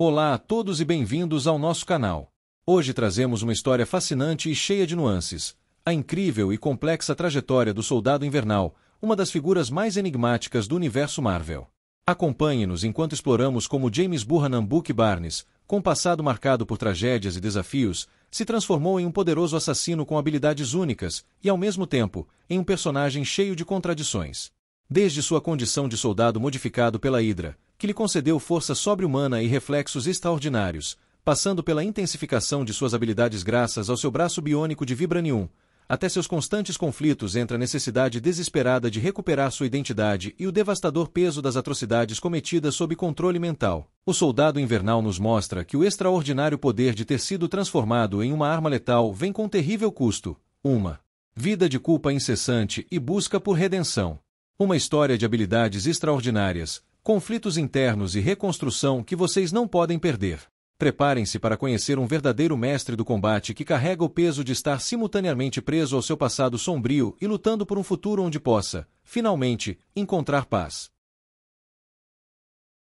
Olá a todos e bem-vindos ao nosso canal. Hoje trazemos uma história fascinante e cheia de nuances, a incrível e complexa trajetória do Soldado Invernal, uma das figuras mais enigmáticas do universo Marvel. Acompanhe-nos enquanto exploramos como James Buchanan Bucky Barnes, com um passado marcado por tragédias e desafios, se transformou em um poderoso assassino com habilidades únicas e, ao mesmo tempo, em um personagem cheio de contradições. Desde sua condição de soldado modificado pela Hydra, que lhe concedeu força sobre-humana e reflexos extraordinários, passando pela intensificação de suas habilidades graças ao seu braço biônico de Vibranium, até seus constantes conflitos entre a necessidade desesperada de recuperar sua identidade e o devastador peso das atrocidades cometidas sob controle mental. O Soldado Invernal nos mostra que o extraordinário poder de ter sido transformado em uma arma letal vem com um terrível custo: uma vida de culpa incessante e busca por redenção. Uma história de habilidades extraordinárias, conflitos internos e reconstrução que vocês não podem perder. Preparem-se para conhecer um verdadeiro mestre do combate que carrega o peso de estar simultaneamente preso ao seu passado sombrio e lutando por um futuro onde possa, finalmente, encontrar paz.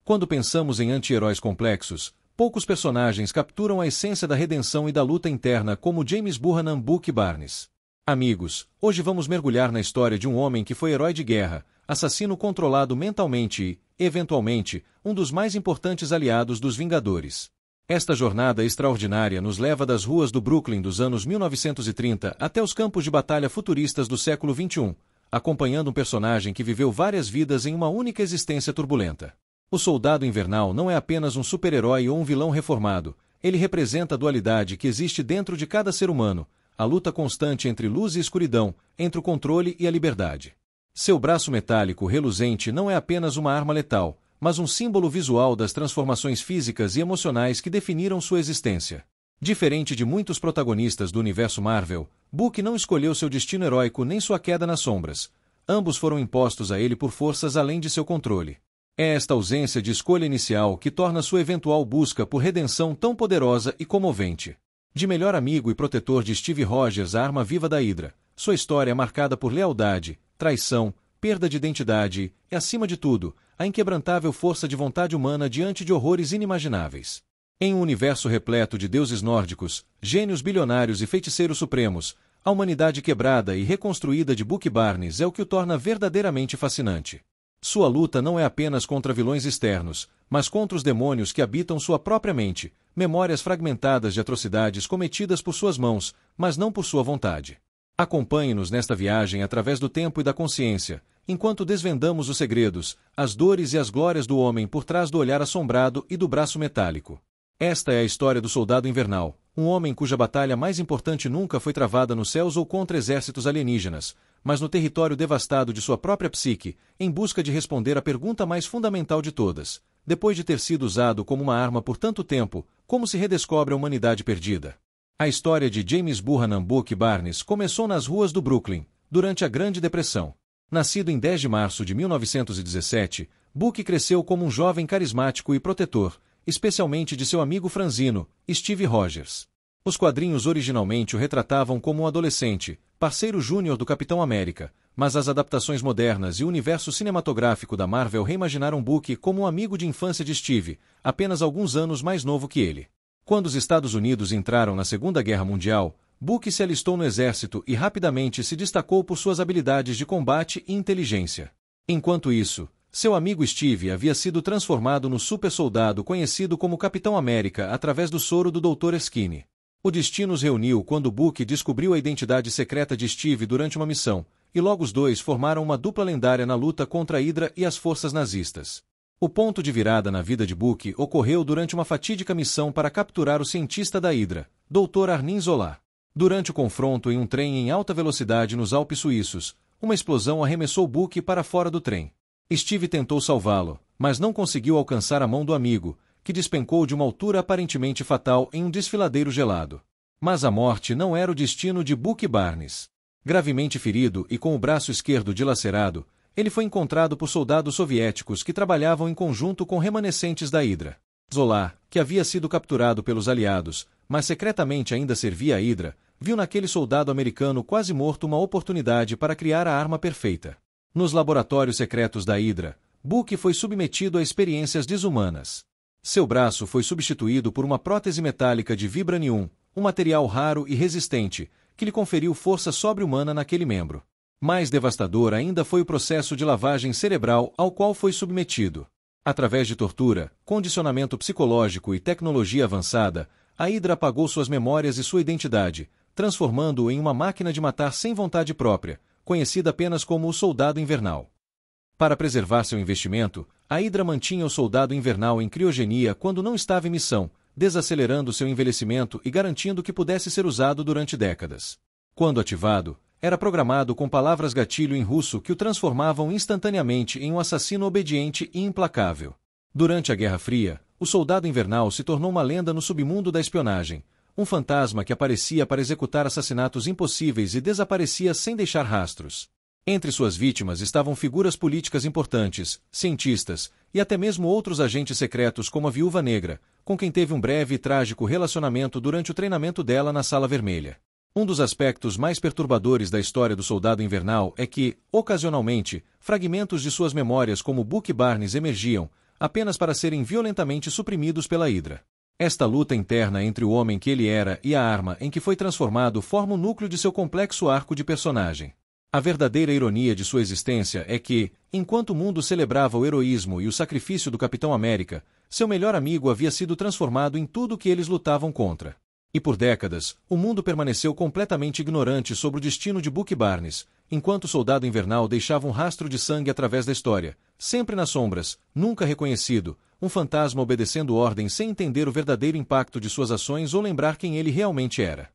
Quando pensamos em anti-heróis complexos, poucos personagens capturam a essência da redenção e da luta interna como James Buchanan Bucky Barnes. Amigos, hoje vamos mergulhar na história de um homem que foi herói de guerra, assassino controlado mentalmente e, eventualmente, um dos mais importantes aliados dos Vingadores. Esta jornada extraordinária nos leva das ruas do Brooklyn dos anos 1930 até os campos de batalha futuristas do século XXI, acompanhando um personagem que viveu várias vidas em uma única existência turbulenta. O Soldado Invernal não é apenas um super-herói ou um vilão reformado, ele representa a dualidade que existe dentro de cada ser humano, a luta constante entre luz e escuridão, entre o controle e a liberdade. Seu braço metálico reluzente não é apenas uma arma letal, mas um símbolo visual das transformações físicas e emocionais que definiram sua existência. Diferente de muitos protagonistas do universo Marvel, Bucky não escolheu seu destino heróico nem sua queda nas sombras. Ambos foram impostos a ele por forças além de seu controle. É esta ausência de escolha inicial que torna sua eventual busca por redenção tão poderosa e comovente. De melhor amigo e protetor de Steve Rogers, a arma viva da Hydra, sua história é marcada por lealdade, traição, perda de identidade e, acima de tudo, a inquebrantável força de vontade humana diante de horrores inimagináveis. Em um universo repleto de deuses nórdicos, gênios bilionários e feiticeiros supremos, a humanidade quebrada e reconstruída de Bucky Barnes é o que o torna verdadeiramente fascinante. Sua luta não é apenas contra vilões externos, mas contra os demônios que habitam sua própria mente, memórias fragmentadas de atrocidades cometidas por suas mãos, mas não por sua vontade. Acompanhe-nos nesta viagem através do tempo e da consciência, enquanto desvendamos os segredos, as dores e as glórias do homem por trás do olhar assombrado e do braço metálico. Esta é a história do Soldado Invernal, um homem cuja batalha mais importante nunca foi travada nos céus ou contra exércitos alienígenas, mas no território devastado de sua própria psique, em busca de responder à pergunta mais fundamental de todas: depois de ter sido usado como uma arma por tanto tempo, como se redescobre a humanidade perdida? A história de James Buchanan Bucky Barnes começou nas ruas do Brooklyn, durante a Grande Depressão. Nascido em 10 de março de 1917, Bucky cresceu como um jovem carismático e protetor, especialmente de seu amigo franzino, Steve Rogers. Os quadrinhos originalmente o retratavam como um adolescente, parceiro júnior do Capitão América, mas as adaptações modernas e o universo cinematográfico da Marvel reimaginaram Bucky como um amigo de infância de Steve, apenas alguns anos mais novo que ele. Quando os Estados Unidos entraram na Segunda Guerra Mundial, Bucky se alistou no exército e rapidamente se destacou por suas habilidades de combate e inteligência. Enquanto isso, seu amigo Steve havia sido transformado no super-soldado conhecido como Capitão América através do soro do Dr. Skinny. O destino os reuniu quando Bucky descobriu a identidade secreta de Steve durante uma missão, e logo os dois formaram uma dupla lendária na luta contra a Hydra e as forças nazistas. O ponto de virada na vida de Bucky ocorreu durante uma fatídica missão para capturar o cientista da Hydra, Dr. Arnim Zola. Durante o confronto em um trem em alta velocidade nos Alpes suíços, uma explosão arremessou Bucky para fora do trem. Steve tentou salvá-lo, mas não conseguiu alcançar a mão do amigo, que despencou de uma altura aparentemente fatal em um desfiladeiro gelado. Mas a morte não era o destino de Bucky Barnes. Gravemente ferido e com o braço esquerdo dilacerado, ele foi encontrado por soldados soviéticos que trabalhavam em conjunto com remanescentes da Hydra. Zola, que havia sido capturado pelos aliados, mas secretamente ainda servia a Hydra, viu naquele soldado americano quase morto uma oportunidade para criar a arma perfeita. Nos laboratórios secretos da Hydra, Bucky foi submetido a experiências desumanas. Seu braço foi substituído por uma prótese metálica de vibranium, um material raro e resistente, que lhe conferiu força sobre-humana naquele membro. Mais devastador ainda foi o processo de lavagem cerebral ao qual foi submetido. Através de tortura, condicionamento psicológico e tecnologia avançada, a Hydra apagou suas memórias e sua identidade, transformando-o em uma máquina de matar sem vontade própria, conhecida apenas como o Soldado Invernal. Para preservar seu investimento, a Hydra mantinha o Soldado Invernal em criogenia quando não estava em missão, desacelerando seu envelhecimento e garantindo que pudesse ser usado durante décadas. Quando ativado, era programado com palavras gatilho em russo que o transformavam instantaneamente em um assassino obediente e implacável. Durante a Guerra Fria, o Soldado Invernal se tornou uma lenda no submundo da espionagem, um fantasma que aparecia para executar assassinatos impossíveis e desaparecia sem deixar rastros. Entre suas vítimas estavam figuras políticas importantes, cientistas e até mesmo outros agentes secretos como a Viúva Negra, com quem teve um breve e trágico relacionamento durante o treinamento dela na Sala Vermelha. Um dos aspectos mais perturbadores da história do Soldado Invernal é que, ocasionalmente, fragmentos de suas memórias como Bucky Barnes emergiam, apenas para serem violentamente suprimidos pela Hydra. Esta luta interna entre o homem que ele era e a arma em que foi transformado forma o núcleo de seu complexo arco de personagem. A verdadeira ironia de sua existência é que, enquanto o mundo celebrava o heroísmo e o sacrifício do Capitão América, seu melhor amigo havia sido transformado em tudo o que eles lutavam contra. E por décadas, o mundo permaneceu completamente ignorante sobre o destino de Bucky Barnes, enquanto o Soldado Invernal deixava um rastro de sangue através da história, sempre nas sombras, nunca reconhecido, um fantasma obedecendo ordens sem entender o verdadeiro impacto de suas ações ou lembrar quem ele realmente era.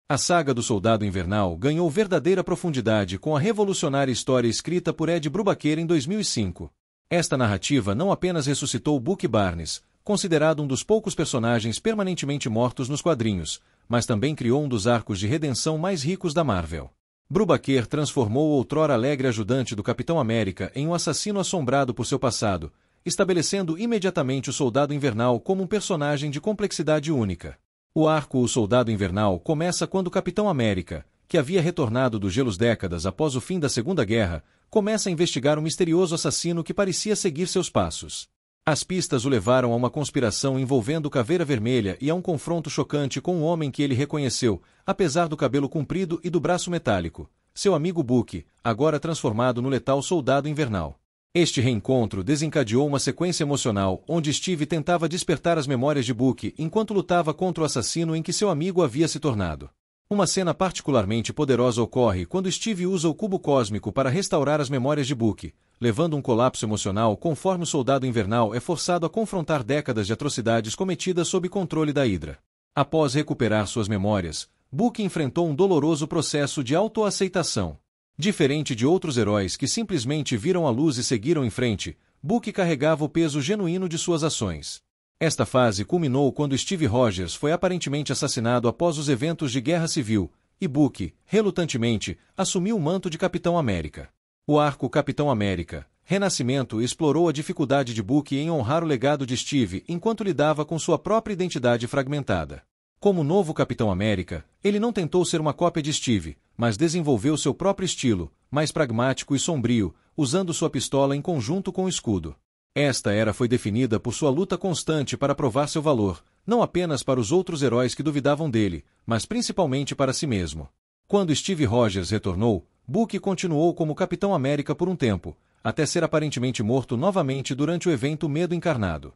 A saga do Soldado Invernal ganhou verdadeira profundidade com a revolucionária história escrita por Ed Brubaker em 2005. Esta narrativa não apenas ressuscitou Bucky Barnes, considerado um dos poucos personagens permanentemente mortos nos quadrinhos, mas também criou um dos arcos de redenção mais ricos da Marvel. Brubaker transformou o outrora alegre ajudante do Capitão América em um assassino assombrado por seu passado, estabelecendo imediatamente o Soldado Invernal como um personagem de complexidade única. O arco O Soldado Invernal começa quando o Capitão América, que havia retornado dos gelos décadas após o fim da Segunda Guerra, começa a investigar um misterioso assassino que parecia seguir seus passos. As pistas o levaram a uma conspiração envolvendo o Caveira Vermelha e a um confronto chocante com um homem que ele reconheceu, apesar do cabelo comprido e do braço metálico, seu amigo Bucky, agora transformado no letal Soldado Invernal. Este reencontro desencadeou uma sequência emocional onde Steve tentava despertar as memórias de Bucky enquanto lutava contra o assassino em que seu amigo havia se tornado. Uma cena particularmente poderosa ocorre quando Steve usa o cubo cósmico para restaurar as memórias de Bucky, levando um colapso emocional conforme o Soldado Invernal é forçado a confrontar décadas de atrocidades cometidas sob controle da Hydra. Após recuperar suas memórias, Bucky enfrentou um doloroso processo de autoaceitação. Diferente de outros heróis que simplesmente viram a luz e seguiram em frente, Bucky carregava o peso genuíno de suas ações. Esta fase culminou quando Steve Rogers foi aparentemente assassinado após os eventos de Guerra Civil, e Bucky, relutantemente, assumiu o manto de Capitão América. O arco Capitão América, Renascimento explorou a dificuldade de Bucky em honrar o legado de Steve enquanto lidava com sua própria identidade fragmentada. Como novo Capitão América, ele não tentou ser uma cópia de Steve, mas desenvolveu seu próprio estilo, mais pragmático e sombrio, usando sua pistola em conjunto com o escudo. Esta era foi definida por sua luta constante para provar seu valor, não apenas para os outros heróis que duvidavam dele, mas principalmente para si mesmo. Quando Steve Rogers retornou, Bucky continuou como Capitão América por um tempo, até ser aparentemente morto novamente durante o evento Medo Encarnado.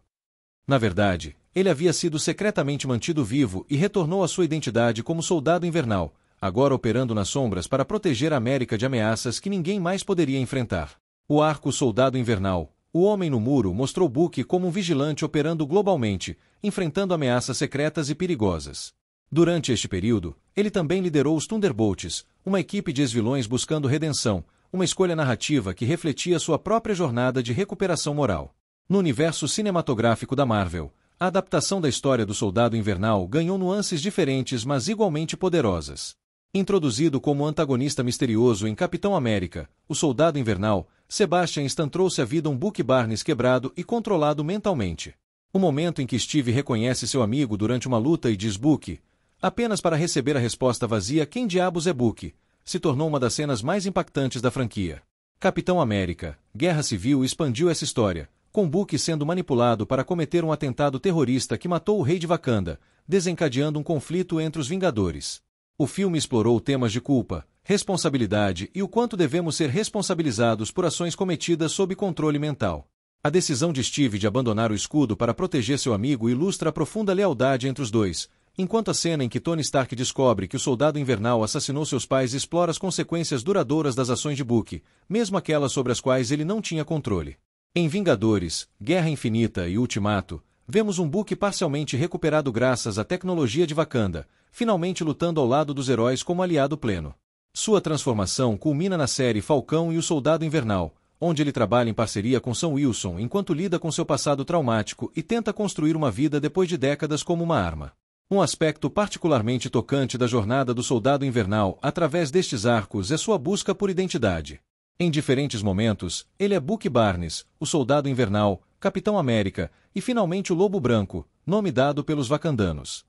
Na verdade, ele havia sido secretamente mantido vivo e retornou à sua identidade como Soldado Invernal, agora operando nas sombras para proteger a América de ameaças que ninguém mais poderia enfrentar. O arco Soldado Invernal, O Homem no Muro, mostrou Bucky como um vigilante operando globalmente, enfrentando ameaças secretas e perigosas. Durante este período, ele também liderou os Thunderbolts, uma equipe de ex-vilões buscando redenção, uma escolha narrativa que refletia sua própria jornada de recuperação moral. No universo cinematográfico da Marvel, a adaptação da história do Soldado Invernal ganhou nuances diferentes mas igualmente poderosas. Introduzido como antagonista misterioso em Capitão América, o Soldado Invernal, Sebastian Stan trouxe à vida um Bucky Barnes quebrado e controlado mentalmente. O momento em que Steve reconhece seu amigo durante uma luta e diz Bucky, apenas para receber a resposta vazia "Quem diabos é Bucky?", se tornou uma das cenas mais impactantes da franquia. Capitão América, Guerra Civil expandiu essa história, com Book sendo manipulado para cometer um atentado terrorista que matou o rei de Wakanda, desencadeando um conflito entre os Vingadores. O filme explorou temas de culpa, responsabilidade e o quanto devemos ser responsabilizados por ações cometidas sob controle mental. A decisão de Steve de abandonar o escudo para proteger seu amigo ilustra a profunda lealdade entre os dois, enquanto a cena em que Tony Stark descobre que o Soldado Invernal assassinou seus pais explora as consequências duradouras das ações de Book, mesmo aquelas sobre as quais ele não tinha controle. Em Vingadores, Guerra Infinita e Ultimato, vemos um Book parcialmente recuperado graças à tecnologia de Wakanda, finalmente lutando ao lado dos heróis como aliado pleno. Sua transformação culmina na série Falcão e o Soldado Invernal, onde ele trabalha em parceria com Sam Wilson enquanto lida com seu passado traumático e tenta construir uma vida depois de décadas como uma arma. Um aspecto particularmente tocante da jornada do Soldado Invernal através destes arcos é sua busca por identidade. Em diferentes momentos, ele é Bucky Barnes, o Soldado Invernal, Capitão América e finalmente o Lobo Branco, nome dado pelos wakandanos.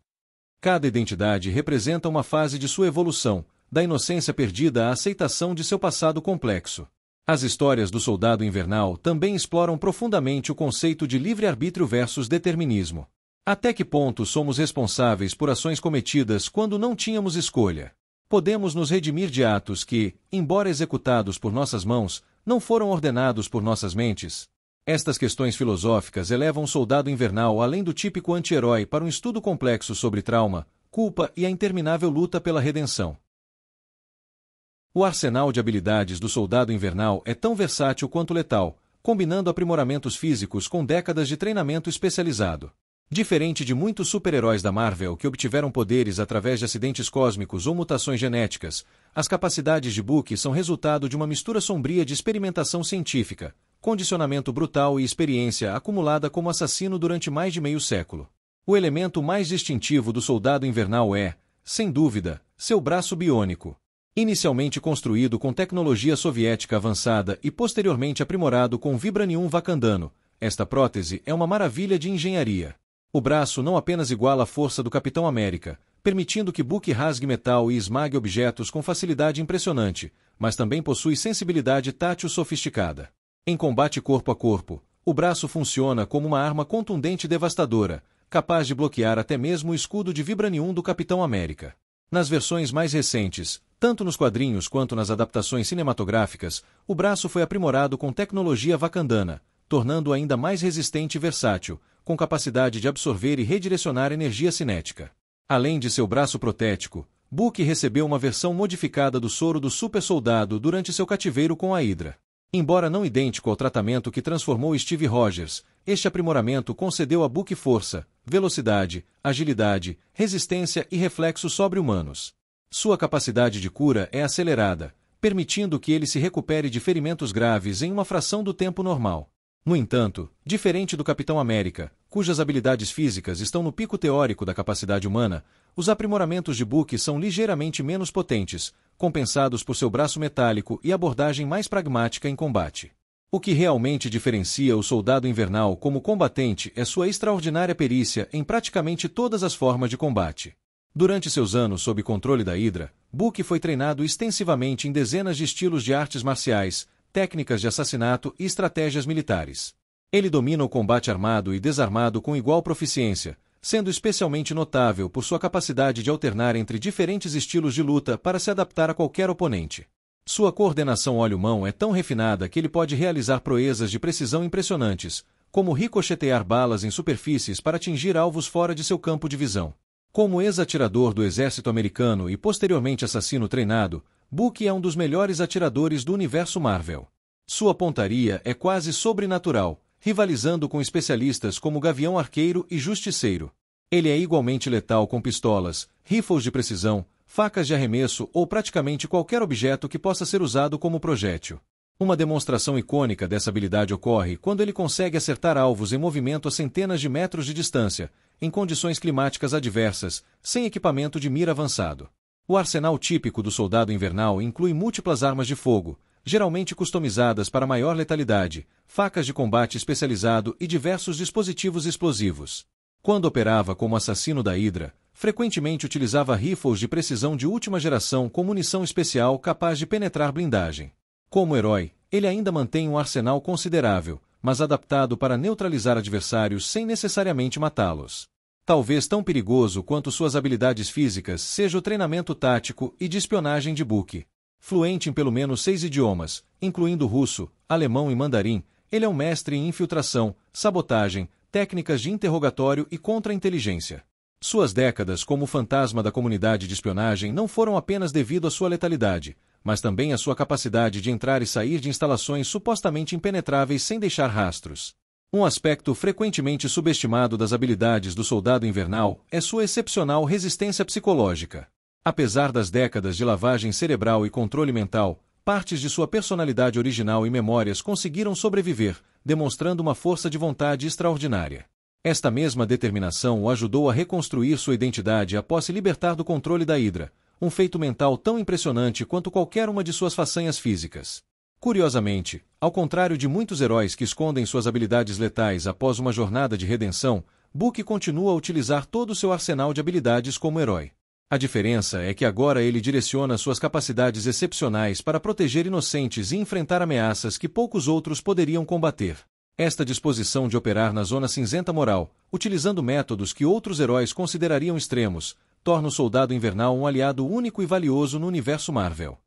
Cada identidade representa uma fase de sua evolução, da inocência perdida à aceitação de seu passado complexo. As histórias do Soldado Invernal também exploram profundamente o conceito de livre-arbítrio versus determinismo. Até que ponto somos responsáveis por ações cometidas quando não tínhamos escolha? Podemos nos redimir de atos que, embora executados por nossas mãos, não foram ordenados por nossas mentes? Estas questões filosóficas elevam o Soldado Invernal além do típico anti-herói para um estudo complexo sobre trauma, culpa e a interminável luta pela redenção. O arsenal de habilidades do Soldado Invernal é tão versátil quanto letal, combinando aprimoramentos físicos com décadas de treinamento especializado. Diferente de muitos super-heróis da Marvel que obtiveram poderes através de acidentes cósmicos ou mutações genéticas, as capacidades de Book são resultado de uma mistura sombria de experimentação científica, condicionamento brutal e experiência acumulada como assassino durante mais de meio século. O elemento mais distintivo do Soldado Invernal é, sem dúvida, seu braço biônico. Inicialmente construído com tecnologia soviética avançada e posteriormente aprimorado com vibranium wakandano, esta prótese é uma maravilha de engenharia. O braço não apenas iguala a força do Capitão América, permitindo que Book rasgue metal e esmague objetos com facilidade impressionante, mas também possui sensibilidade tátil sofisticada. Em combate corpo a corpo, o braço funciona como uma arma contundente e devastadora, capaz de bloquear até mesmo o escudo de vibranium do Capitão América. Nas versões mais recentes, tanto nos quadrinhos quanto nas adaptações cinematográficas, o braço foi aprimorado com tecnologia wakandana, tornando-o ainda mais resistente e versátil, com capacidade de absorver e redirecionar energia cinética. Além de seu braço protético, Book recebeu uma versão modificada do soro do super-soldado durante seu cativeiro com a Hydra. Embora não idêntico ao tratamento que transformou Steve Rogers, este aprimoramento concedeu a Book força, velocidade, agilidade, resistência e reflexos sobre-humanos. Sua capacidade de cura é acelerada, permitindo que ele se recupere de ferimentos graves em uma fração do tempo normal. No entanto, diferente do Capitão América, cujas habilidades físicas estão no pico teórico da capacidade humana, os aprimoramentos de Book são ligeiramente menos potentes, compensados por seu braço metálico e abordagem mais pragmática em combate. O que realmente diferencia o Soldado Invernal como combatente é sua extraordinária perícia em praticamente todas as formas de combate. Durante seus anos sob controle da Hydra, Book foi treinado extensivamente em dezenas de estilos de artes marciais, técnicas de assassinato e estratégias militares. Ele domina o combate armado e desarmado com igual proficiência, sendo especialmente notável por sua capacidade de alternar entre diferentes estilos de luta para se adaptar a qualquer oponente. Sua coordenação olho-mão é tão refinada que ele pode realizar proezas de precisão impressionantes, como ricochetear balas em superfícies para atingir alvos fora de seu campo de visão. Como ex-atirador do exército americano e posteriormente assassino treinado, Book é um dos melhores atiradores do universo Marvel. Sua pontaria é quase sobrenatural, rivalizando com especialistas como Gavião Arqueiro e Justiceiro. Ele é igualmente letal com pistolas, rifles de precisão, facas de arremesso ou praticamente qualquer objeto que possa ser usado como projétil. Uma demonstração icônica dessa habilidade ocorre quando ele consegue acertar alvos em movimento a centenas de metros de distância, em condições climáticas adversas, sem equipamento de mira avançado. O arsenal típico do Soldado Invernal inclui múltiplas armas de fogo, geralmente customizadas para maior letalidade, facas de combate especializado e diversos dispositivos explosivos. Quando operava como assassino da Hydra, frequentemente utilizava rifles de precisão de última geração com munição especial capaz de penetrar blindagem. Como herói, ele ainda mantém um arsenal considerável, mas adaptado para neutralizar adversários sem necessariamente matá-los. Talvez tão perigoso quanto suas habilidades físicas seja o treinamento tático e de espionagem de Book. Fluente em pelo menos 6 idiomas, incluindo russo, alemão e mandarim, ele é um mestre em infiltração, sabotagem, técnicas de interrogatório e contra-inteligência. Suas décadas como fantasma da comunidade de espionagem não foram apenas devido à sua letalidade, mas também à sua capacidade de entrar e sair de instalações supostamente impenetráveis sem deixar rastros. Um aspecto frequentemente subestimado das habilidades do Soldado Invernal é sua excepcional resistência psicológica. Apesar das décadas de lavagem cerebral e controle mental, partes de sua personalidade original e memórias conseguiram sobreviver, demonstrando uma força de vontade extraordinária. Esta mesma determinação o ajudou a reconstruir sua identidade após se libertar do controle da Hydra, um feito mental tão impressionante quanto qualquer uma de suas façanhas físicas. Curiosamente, ao contrário de muitos heróis que escondem suas habilidades letais após uma jornada de redenção, Book continua a utilizar todo o seu arsenal de habilidades como herói. A diferença é que agora ele direciona suas capacidades excepcionais para proteger inocentes e enfrentar ameaças que poucos outros poderiam combater. Esta disposição de operar na zona cinzenta moral, utilizando métodos que outros heróis considerariam extremos, torna o Soldado Invernal um aliado único e valioso no universo Marvel.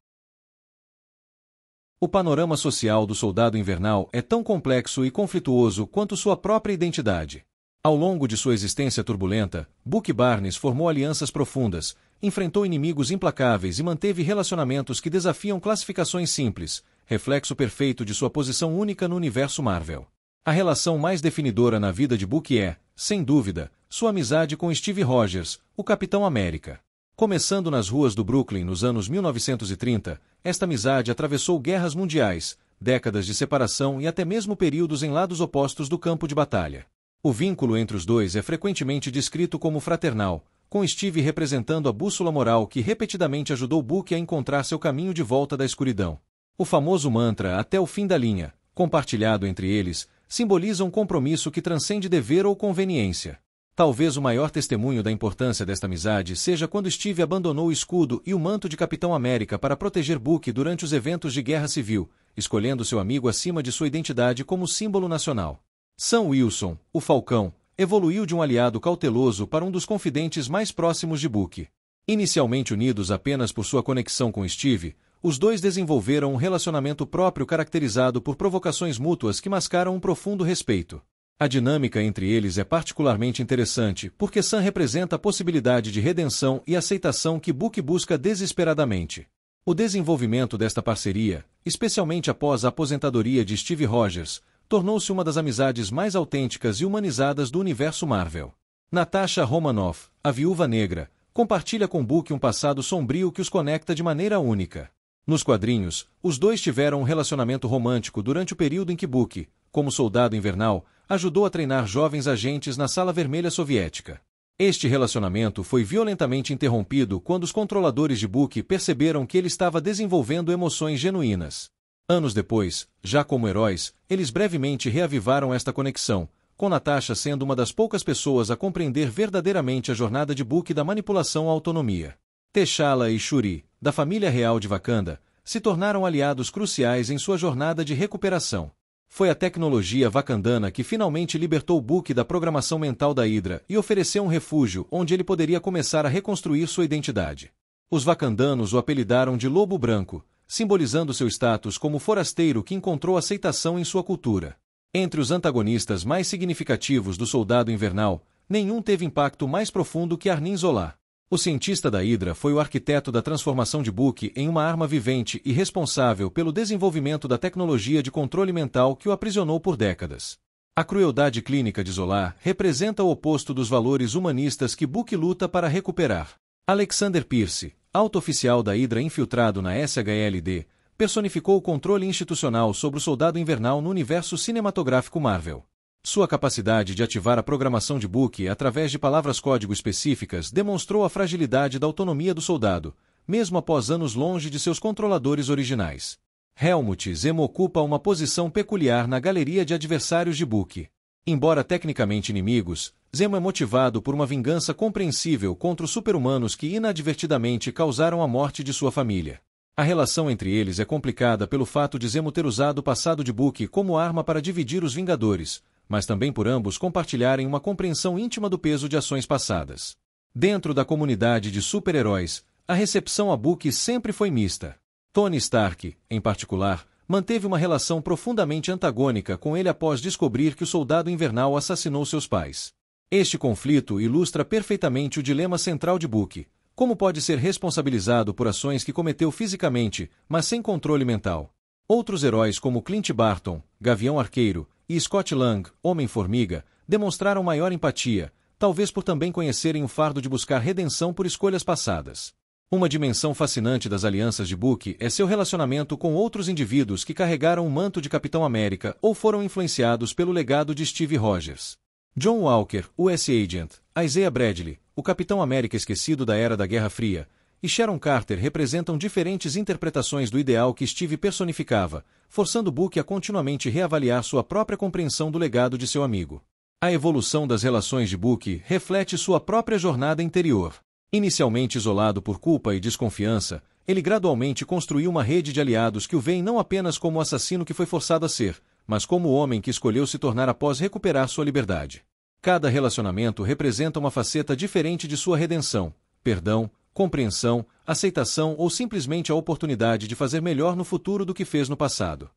O panorama social do Soldado Invernal é tão complexo e conflituoso quanto sua própria identidade. Ao longo de sua existência turbulenta, Bucky Barnes formou alianças profundas, enfrentou inimigos implacáveis e manteve relacionamentos que desafiam classificações simples, reflexo perfeito de sua posição única no universo Marvel. A relação mais definidora na vida de Bucky é, sem dúvida, sua amizade com Steve Rogers, o Capitão América. Começando nas ruas do Brooklyn nos anos 1930, esta amizade atravessou guerras mundiais, décadas de separação e até mesmo períodos em lados opostos do campo de batalha. O vínculo entre os dois é frequentemente descrito como fraternal, com Steve representando a bússola moral que repetidamente ajudou Bucky a encontrar seu caminho de volta da escuridão. O famoso mantra "até o fim da linha", compartilhado entre eles, simboliza um compromisso que transcende dever ou conveniência. Talvez o maior testemunho da importância desta amizade seja quando Steve abandonou o escudo e o manto de Capitão América para proteger Bucky durante os eventos de Guerra Civil, escolhendo seu amigo acima de sua identidade como símbolo nacional. Sam Wilson, o Falcão, evoluiu de um aliado cauteloso para um dos confidentes mais próximos de Bucky. Inicialmente unidos apenas por sua conexão com Steve, os dois desenvolveram um relacionamento próprio caracterizado por provocações mútuas que mascaram um profundo respeito. A dinâmica entre eles é particularmente interessante porque Sam representa a possibilidade de redenção e aceitação que Bucky busca desesperadamente. O desenvolvimento desta parceria, especialmente após a aposentadoria de Steve Rogers, tornou-se uma das amizades mais autênticas e humanizadas do universo Marvel. Natasha Romanoff, a Viúva Negra, compartilha com Bucky um passado sombrio que os conecta de maneira única. Nos quadrinhos, os dois tiveram um relacionamento romântico durante o período em que Bucky, como Soldado Invernal, ajudou a treinar jovens agentes na Sala Vermelha Soviética. Este relacionamento foi violentamente interrompido quando os controladores de Bucky perceberam que ele estava desenvolvendo emoções genuínas. Anos depois, já como heróis, eles brevemente reavivaram esta conexão, com Natasha sendo uma das poucas pessoas a compreender verdadeiramente a jornada de Bucky da manipulação à autonomia. T'Challa e Shuri, da família real de Wakanda, se tornaram aliados cruciais em sua jornada de recuperação. Foi a tecnologia wakandana que finalmente libertou Bucky da programação mental da Hydra e ofereceu um refúgio onde ele poderia começar a reconstruir sua identidade. Os wakandanos o apelidaram de Lobo Branco, simbolizando seu status como forasteiro que encontrou aceitação em sua cultura. Entre os antagonistas mais significativos do Soldado Invernal, nenhum teve impacto mais profundo que Arnim Zola. O cientista da Hydra foi o arquiteto da transformação de Bucky em uma arma vivente e responsável pelo desenvolvimento da tecnologia de controle mental que o aprisionou por décadas. A crueldade clínica de Zola representa o oposto dos valores humanistas que Bucky luta para recuperar. Alexander Pierce, alto oficial da Hydra infiltrado na SHLD, personificou o controle institucional sobre o Soldado Invernal no universo cinematográfico Marvel. Sua capacidade de ativar a programação de Bucky através de palavras-código específicas demonstrou a fragilidade da autonomia do soldado, mesmo após anos longe de seus controladores originais. Helmut Zemo ocupa uma posição peculiar na galeria de adversários de Bucky. Embora tecnicamente inimigos, Zemo é motivado por uma vingança compreensível contra os super-humanos que inadvertidamente causaram a morte de sua família. A relação entre eles é complicada pelo fato de Zemo ter usado o passado de Bucky como arma para dividir os Vingadores, mas também por ambos compartilharem uma compreensão íntima do peso de ações passadas. Dentro da comunidade de super-heróis, a recepção a Bucky sempre foi mista. Tony Stark, em particular, manteve uma relação profundamente antagônica com ele após descobrir que o Soldado Invernal assassinou seus pais. Este conflito ilustra perfeitamente o dilema central de Bucky: como pode ser responsabilizado por ações que cometeu fisicamente, mas sem controle mental. Outros heróis como Clint Barton, Gavião Arqueiro, e Scott Lang, Homem-Formiga, demonstraram maior empatia, talvez por também conhecerem o fardo de buscar redenção por escolhas passadas. Uma dimensão fascinante das alianças de Bucky é seu relacionamento com outros indivíduos que carregaram o manto de Capitão América ou foram influenciados pelo legado de Steve Rogers. John Walker, US Agent, Isaiah Bradley, o Capitão América esquecido da era da Guerra Fria, e Sharon Carter representam diferentes interpretações do ideal que Steve personificava, forçando Bucky a continuamente reavaliar sua própria compreensão do legado de seu amigo. A evolução das relações de Bucky reflete sua própria jornada interior. Inicialmente isolado por culpa e desconfiança, ele gradualmente construiu uma rede de aliados que o veem não apenas como o assassino que foi forçado a ser, mas como o homem que escolheu se tornar após recuperar sua liberdade. Cada relacionamento representa uma faceta diferente de sua redenção: perdão, compreensão, aceitação ou simplesmente a oportunidade de fazer melhor no futuro do que fez no passado.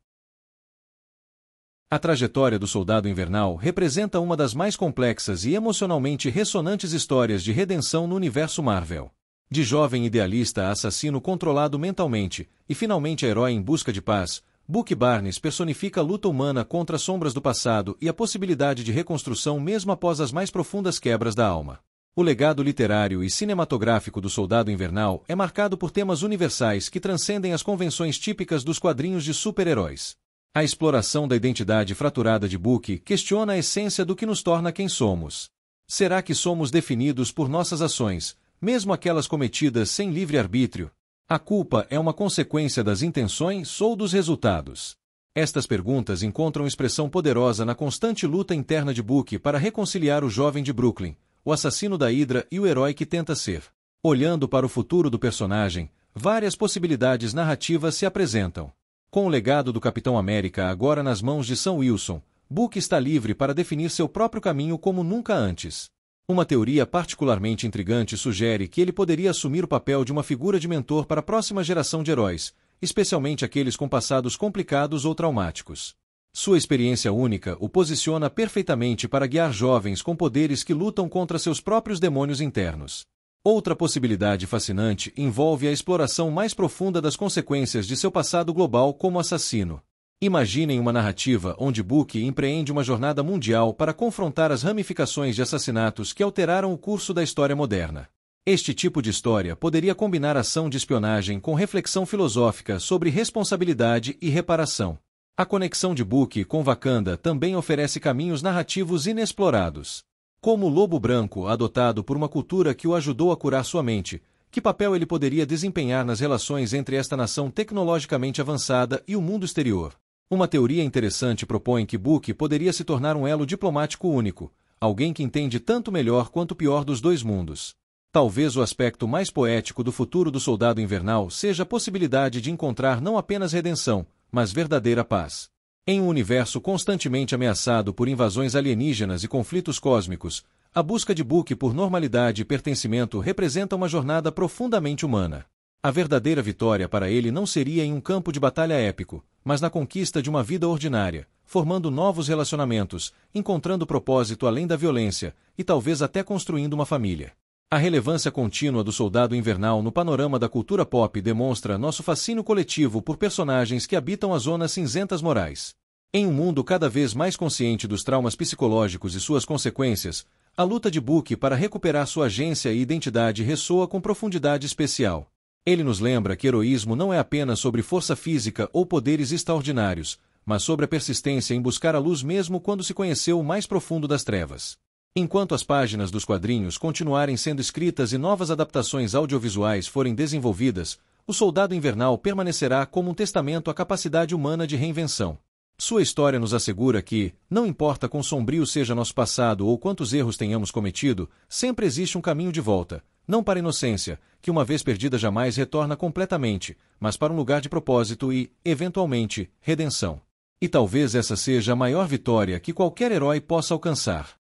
A trajetória do Soldado Invernal representa uma das mais complexas e emocionalmente ressonantes histórias de redenção no universo Marvel. De jovem idealista a assassino controlado mentalmente, e finalmente herói em busca de paz, Bucky Barnes personifica a luta humana contra as sombras do passado e a possibilidade de reconstrução mesmo após as mais profundas quebras da alma. O legado literário e cinematográfico do Soldado Invernal é marcado por temas universais que transcendem as convenções típicas dos quadrinhos de super-heróis. A exploração da identidade fraturada de Bucky questiona a essência do que nos torna quem somos. Será que somos definidos por nossas ações, mesmo aquelas cometidas sem livre-arbítrio? A culpa é uma consequência das intenções ou dos resultados? Estas perguntas encontram expressão poderosa na constante luta interna de Bucky para reconciliar o jovem de Brooklyn, o assassino da Hydra e o herói que tenta ser. Olhando para o futuro do personagem, várias possibilidades narrativas se apresentam. Com o legado do Capitão América agora nas mãos de Sam Wilson, Bucky está livre para definir seu próprio caminho como nunca antes. Uma teoria particularmente intrigante sugere que ele poderia assumir o papel de uma figura de mentor para a próxima geração de heróis, especialmente aqueles com passados complicados ou traumáticos. Sua experiência única o posiciona perfeitamente para guiar jovens com poderes que lutam contra seus próprios demônios internos. Outra possibilidade fascinante envolve a exploração mais profunda das consequências de seu passado global como assassino. Imaginem uma narrativa onde Bucky empreende uma jornada mundial para confrontar as ramificações de assassinatos que alteraram o curso da história moderna. Este tipo de história poderia combinar ação de espionagem com reflexão filosófica sobre responsabilidade e reparação. A conexão de Bucky com Wakanda também oferece caminhos narrativos inexplorados. Como o Lobo Branco adotado por uma cultura que o ajudou a curar sua mente, que papel ele poderia desempenhar nas relações entre esta nação tecnologicamente avançada e o mundo exterior? Uma teoria interessante propõe que Bucky poderia se tornar um elo diplomático único, alguém que entende tanto o melhor quanto o pior dos dois mundos. Talvez o aspecto mais poético do futuro do Soldado Invernal seja a possibilidade de encontrar não apenas redenção, mas verdadeira paz. Em um universo constantemente ameaçado por invasões alienígenas e conflitos cósmicos, a busca de Bucky por normalidade e pertencimento representa uma jornada profundamente humana. A verdadeira vitória para ele não seria em um campo de batalha épico, mas na conquista de uma vida ordinária, formando novos relacionamentos, encontrando propósito além da violência, e talvez até construindo uma família. A relevância contínua do Soldado Invernal no panorama da cultura pop demonstra nosso fascínio coletivo por personagens que habitam as zonas cinzentas morais. Em um mundo cada vez mais consciente dos traumas psicológicos e suas consequências, a luta de Bucky para recuperar sua agência e identidade ressoa com profundidade especial. Ele nos lembra que heroísmo não é apenas sobre força física ou poderes extraordinários, mas sobre a persistência em buscar a luz mesmo quando se conheceu o mais profundo das trevas. Enquanto as páginas dos quadrinhos continuarem sendo escritas e novas adaptações audiovisuais forem desenvolvidas, o Soldado Invernal permanecerá como um testamento à capacidade humana de reinvenção. Sua história nos assegura que, não importa quão sombrio seja nosso passado ou quantos erros tenhamos cometido, sempre existe um caminho de volta, Não para a inocência, que uma vez perdida jamais retorna completamente, mas para um lugar de propósito e, eventualmente, redenção. E talvez essa seja a maior vitória que qualquer herói possa alcançar.